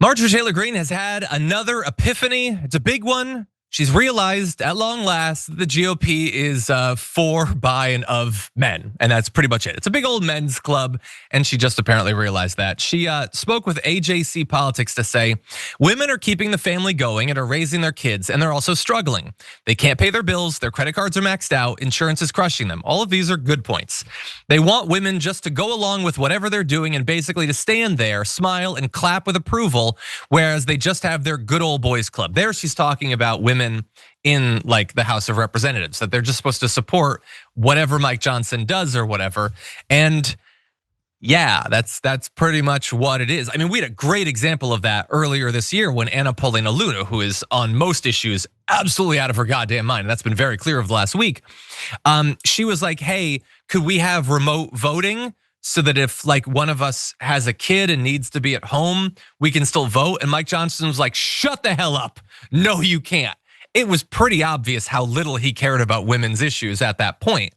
Marjorie Taylor Greene has had another epiphany. It's a big one. She's realized at long last that the GOP is for, by, and of men. And that's pretty much it. It's a big old men's club. And she just apparently realized that. She spoke with AJC Politics to say, women are keeping the family going and are raising their kids, and they're also struggling. They can't pay their bills, their credit cards are maxed out, insurance is crushing them. All of these are good points. They want women just to go along with whatever they're doing and basically to stand there, smile, and clap with approval, whereas they just have their good old boys club. There she's talking about women in like the House of Representatives, that they're just supposed to support whatever Mike Johnson does or whatever. And yeah, that's pretty much what it is. I mean, we had a great example of that earlier this year when Anna Paulina Luna, who is on most issues absolutely out of her goddamn mind, and that's been very clear over the last week. She was like, hey, could we have remote voting so that if like one of us has a kid and needs to be at home, we can still vote? And Mike Johnson was like, shut the hell up. No, you can't. It was pretty obvious how little he cared about women's issues at that point.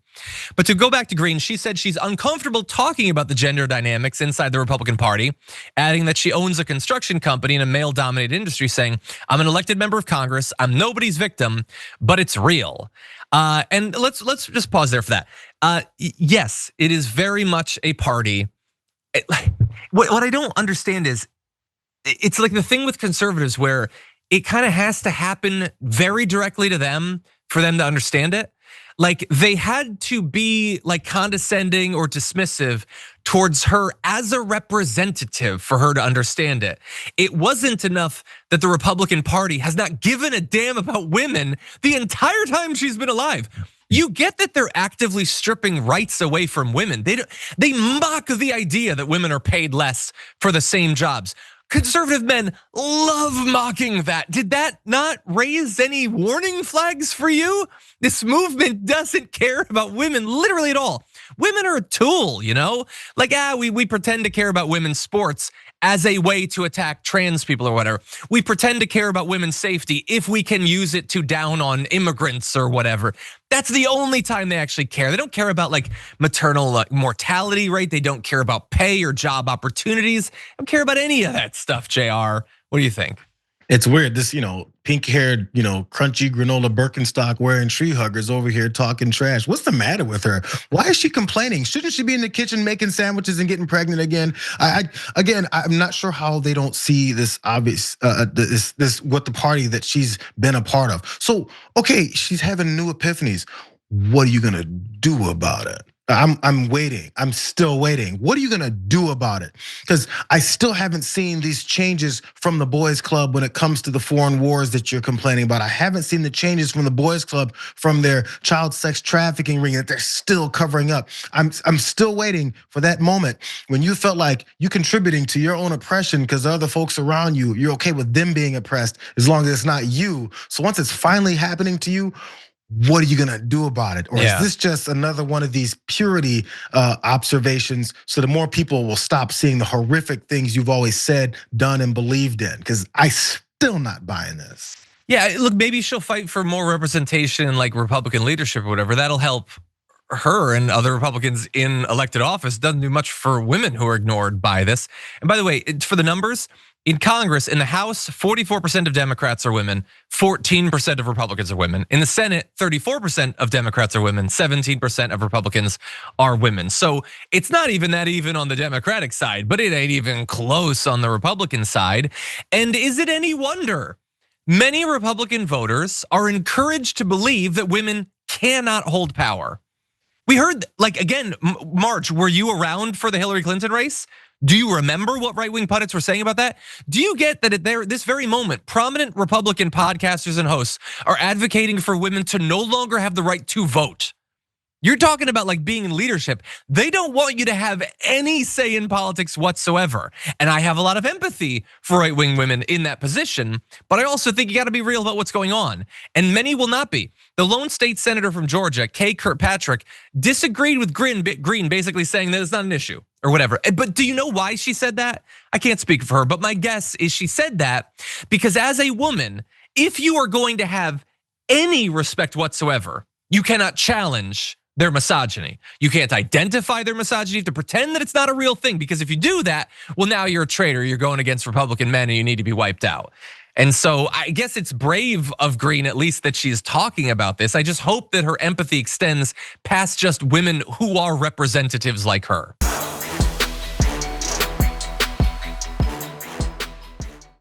But to go back to Greene, she said she's uncomfortable talking about the gender dynamics inside the Republican Party, adding that she owns a construction company in a male-dominated industry, saying, I'm an elected member of Congress, I'm nobody's victim, but it's real. And let's just pause there for that. Yes, it is very much a party. What I don't understand is, it's like the thing with conservatives where it kind of has to happen very directly to them for them to understand it. Like they had to be like condescending or dismissive towards her as a representative for her to understand it. It wasn't enough that the Republican Party has not given a damn about women the entire time she's been alive. You get that they're actively stripping rights away from women. They mock the idea that women are paid less for the same jobs. Conservative men love mocking that. Did that not raise any warning flags for you? This movement doesn't care about women literally at all. Women are a tool, you know? Like, we pretend to care about women's sports as a way to attack trans people or whatever. We pretend to care about women's safety if we can use it to down on immigrants or whatever. That's the only time they actually care. They don't care about like maternal mortality rate. They don't care about pay or job opportunities. They don't care about any of that stuff, JR. What do you think? It's weird, this pink-haired, crunchy granola Birkenstock wearing tree huggers over here talking trash. What's the matter with her? Why is she complaining? Shouldn't she be in the kitchen making sandwiches and getting pregnant again? I'm not sure how they don't see this obvious, this what the party that she's been a part of. So, okay, she's having new epiphanies. What are you gonna do about it? I'm waiting. I'm still waiting. What are you gonna do about it? Because I still haven't seen these changes from the boys club when it comes to the foreign wars that you're complaining about. I haven't seen the changes from the boys club from their child sex trafficking ring that they're still covering up. I'm still waiting for that moment when you felt like you contributing to your own oppression because the other folks around you, you're okay with them being oppressed as long as it's not you. So once it's finally happening to you, what are you gonna do about it? Or is this just another one of these purity observations so that more people will stop seeing the horrific things you've always said, done, and believed in? Because I still not buying this. Yeah, look, maybe she'll fight for more representation in like Republican leadership or whatever. That'll help her and other Republicans in elected office. Doesn't do much for women who are ignored by this. And by the way, for the numbers, in Congress, in the House, 44% of Democrats are women, 14% of Republicans are women. In the Senate, 34% of Democrats are women, 17% of Republicans are women. So it's not even that even on the Democratic side, but it ain't even close on the Republican side. And is it any wonder many Republican voters are encouraged to believe that women cannot hold power? We heard, like, again, Marge, were you around for the Hillary Clinton race? Do you remember what right-wing pundits were saying about that? Do you get that at this very moment, prominent Republican podcasters and hosts are advocating for women to no longer have the right to vote? You're talking about like being in leadership. They don't want you to have any say in politics whatsoever. And I have a lot of empathy for right-wing women in that position, but I also think you gotta be real about what's going on. And many will not be. The lone state senator from Georgia, Kay Kirkpatrick, disagreed with Greene, basically saying that it's not an issue or whatever. But do you know why she said that? I can't speak for her, but my guess is she said that because as a woman, if you are going to have any respect whatsoever, you cannot challenge their misogyny. You can't identify their misogyny. You have to pretend that it's not a real thing, because if you do that, well, now you're a traitor. You're going against Republican men and you need to be wiped out. And so I guess it's brave of Greene, at least, that she's talking about this. I just hope that her empathy extends past just women who are representatives like her.